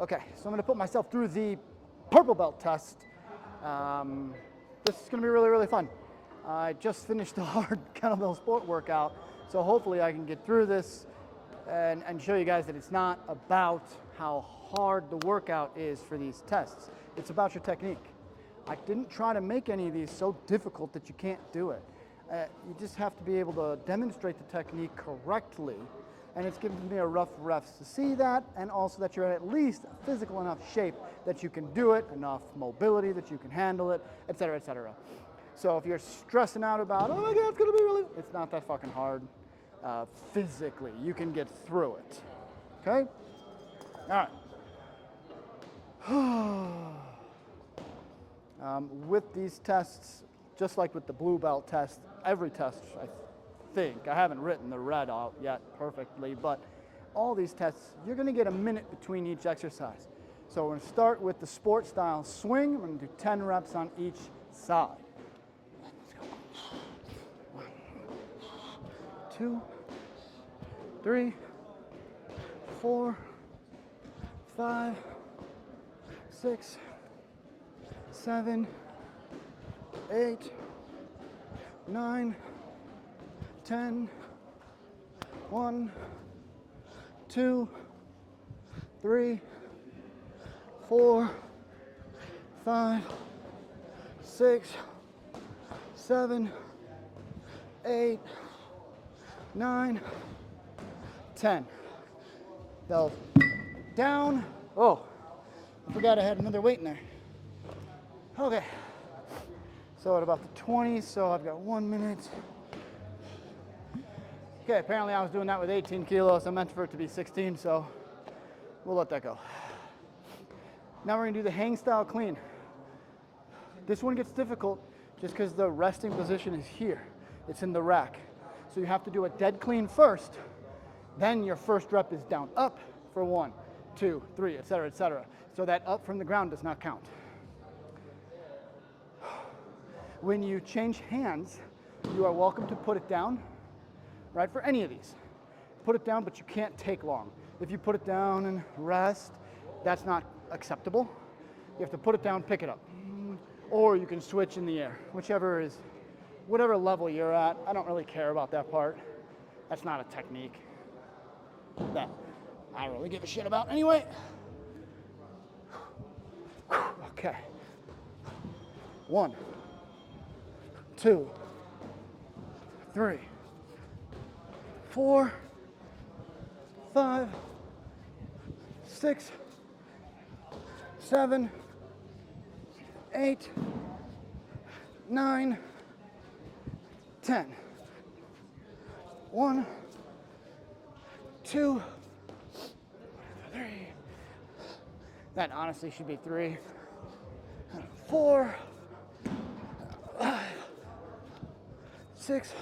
Okay, so I'm gonna put myself through the purple belt test. This is gonna be really, really fun. I just finished a hard kettlebell sport workout, so hopefully I can get through this and show you guys that it's not about how hard the workout is for these tests. It's about your technique. I didn't try to make any of these so difficult that you can't do it. You just have to be able to demonstrate the technique correctly, and it's giving me a rough refs to see that, and also that you're at least physical enough shape that you can do it, enough mobility that you can handle it, etc., etc. So if you're stressing out about, oh my God, it's gonna be really, it's not that fucking hard. Physically, you can get through it. Okay? All right. With these tests, just like with the blue belt test, every test, I think, I haven't written the red out yet perfectly, but all these tests, you're gonna get a minute between each exercise. So we're gonna start with the sport style swing. We're gonna do 10 reps on each side. Let's go. 1, 2, 3, 4, 5, 6, 7, 8, 9, 10, 1, 2, 3, 4, 5, 6, 7, 8, 9, 10. Belt down. Oh, I forgot I had another weight in there. Okay. So at about the 20, so I've got 1 minute. Okay, apparently I was doing that with 18 kilos. I meant for it to be 16, so we'll let that go. Now we're gonna do the hang style clean. This one gets difficult just because the resting position is here. It's in the rack. So you have to do a dead clean first, then your first rep is down up for 1, 2, 3, etc., etc. So that up from the ground does not count. When you change hands, you are welcome to put it down, right, for any of these. Put it down, but you can't take long. If you put it down and rest, that's not acceptable. You have to put it down, pick it up. Or you can switch in the air, whichever is, whatever level you're at. I don't really care about that part. That's not a technique that I really give a shit about anyway. Okay. 1, 2, 3, 4, 5, 6, 7, 8, 9, 10. 1, 2, 3. That honestly should be 3, 4, 5, 6,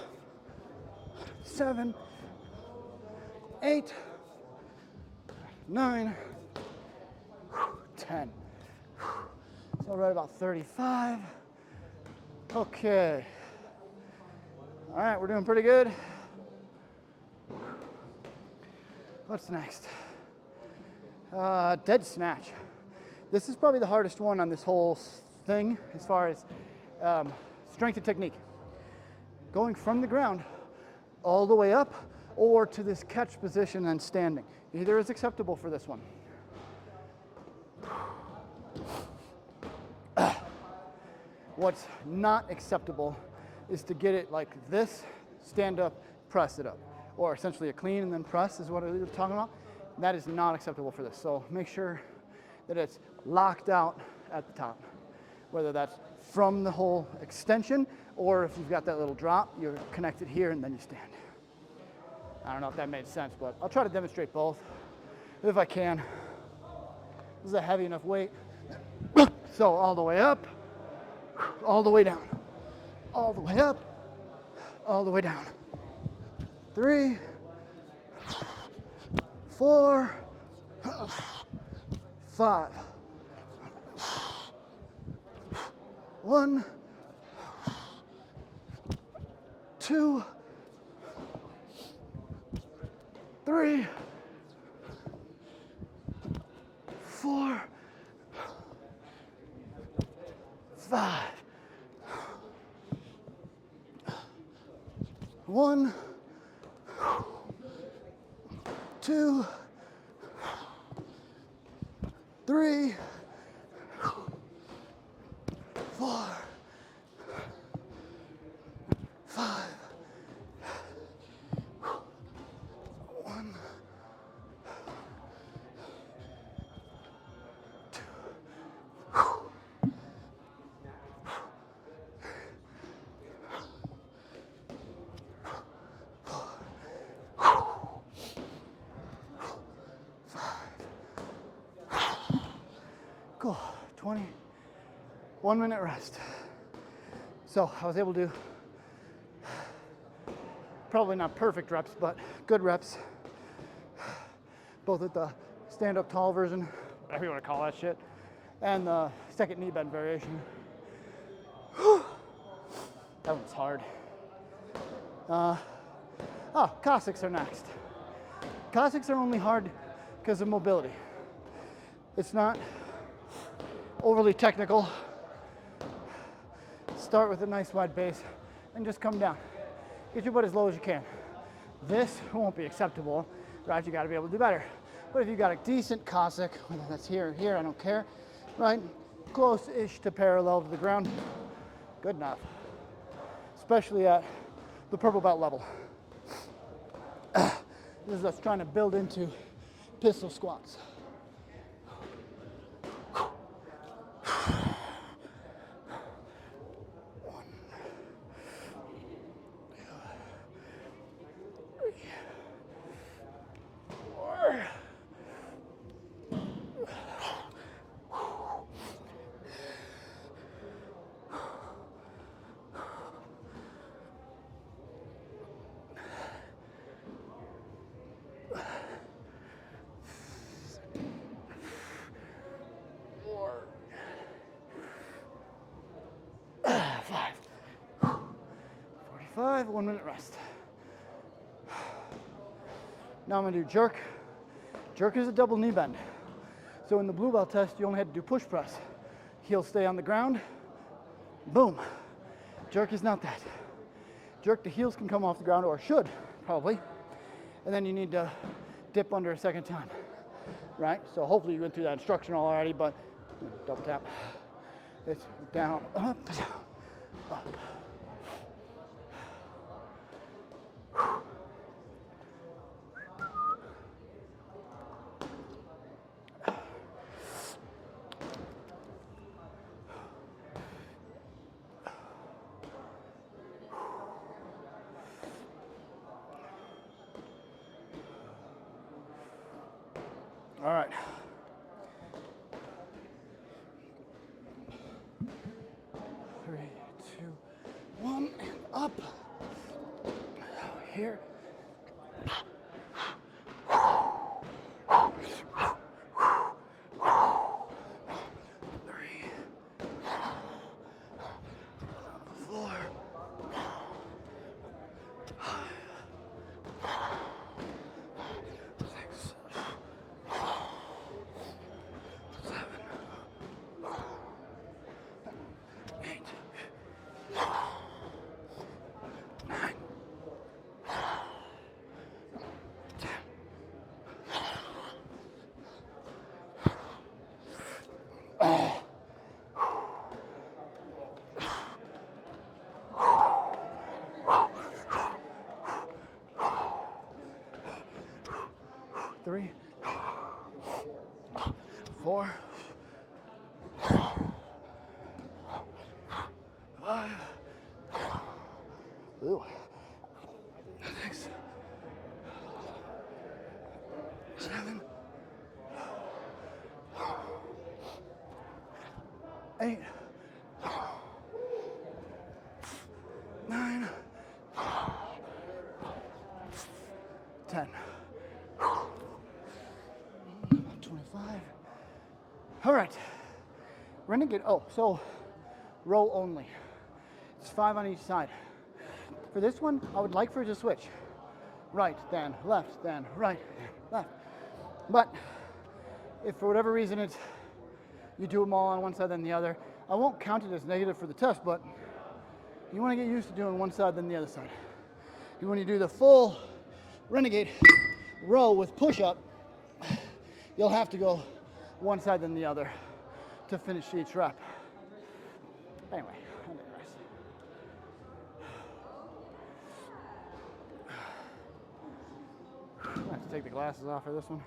7, 8, 9, 10. So right about 35. Okay. All right, we're doing pretty good. What's next? Dead snatch. This is probably the hardest one on this whole thing as far as strength and technique. Going from the ground all the way up or to this catch position and standing. Either is acceptable for this one. What's not acceptable is to get it like this, stand up, press it up. Or essentially a clean and then press is what we're talking about. That is not acceptable for this. So make sure that it's locked out at the top. Whether that's from the whole extension or if you've got that little drop, you're connected here and then you stand. I don't know if that made sense, but I'll try to demonstrate both if I can. This is a heavy enough weight. So all the way up, all the way down, all the way up, all the way down. 3, 4, 5. 1, 2, 3, 4, 5. 1, 2, 3, 4, 5. 1, 2. Cool. 20. 1 minute rest. So I was able to do probably not perfect reps, but good reps. Both at the stand-up tall version, whatever you want to call that shit, and the second knee bend variation. That one's hard. Cossacks are next. Cossacks are only hard because of mobility. It's not overly technical. Start with a nice wide base and just come down. Get your butt as low as you can. This won't be acceptable, right? You gotta be able to do better. But if you got a decent Cossack, whether that's here or here, I don't care, right? Close-ish to parallel to the ground, good enough. Especially at the purple belt level. This is us trying to build into pistol squats. Five. 45, 1 minute rest. Now I'm gonna do jerk. Jerk is a double knee bend. So in the blue belt test, you only had to do push press. Heels stay on the ground, boom. Jerk is not that. Jerk, the heels can come off the ground, or should, probably. And then you need to dip under a second time, right? So hopefully you went through that instruction already, but double tap. It's down, up, down, up. All right. Three, two, one, and up. Here. Three. Four. Three, 4, 5, 6, 7, 8, 9, 10. 25. All right. Renegade. Oh, so row only. It's 5 on each side. For this one, I would like for it to switch. Right, then left, then right, left. But if for whatever reason you do them all on one side then the other, I won't count it as negative for the test, but you want to get used to doing one side then the other side. When you do the full renegade row with push-up, you'll have to go one side then the other to finish each rep. Anyway, I digress. I have to take the glasses off for this one.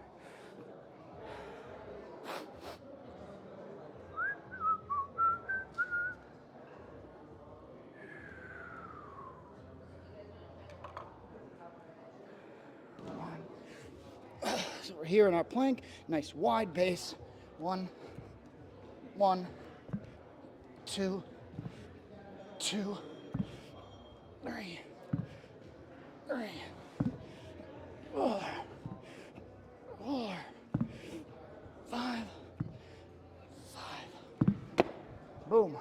So we're here in our plank, nice wide base. 1, 1, 2, 2, 3, 3, 4, 4, 5, 5. Boom.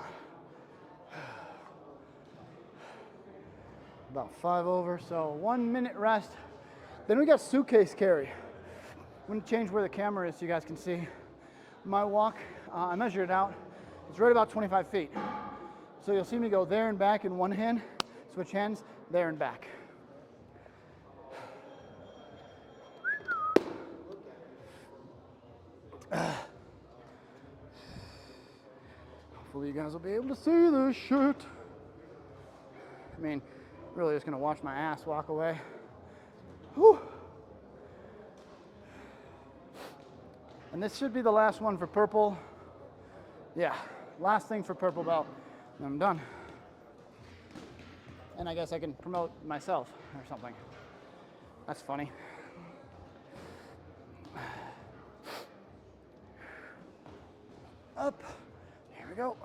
About 5 over, so 1 minute rest. Then we got suitcase carry. I'm going to change where the camera is so you guys can see my walk. I measured it out. It's right about 25 feet. So you'll see me go there and back in one hand, switch hands, there and back. Hopefully you guys will be able to see this shit. I mean, really just going to watch my ass walk away. Whew. And this should be the last one for purple. Yeah, last thing for purple belt. And I'm done. And I guess I can promote myself or something. That's funny. Up. Here we go.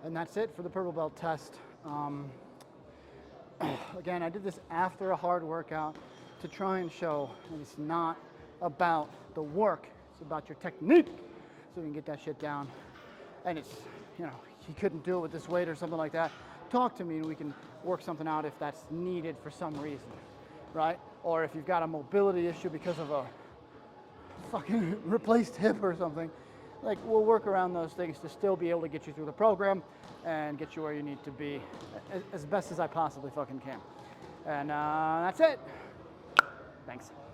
And that's it for the purple belt test. Again, I did this after a hard workout to try and show that it's not about the work, it's about your technique, so you can get that shit down. And it's, you couldn't do it with this weight or something like that, talk to me and we can work something out if that's needed for some reason, right? Or if you've got a mobility issue because of a fucking replaced hip or something, like, we'll work around those things to still be able to get you through the program and get you where you need to be as best as I possibly fucking can. And that's it. Thanks.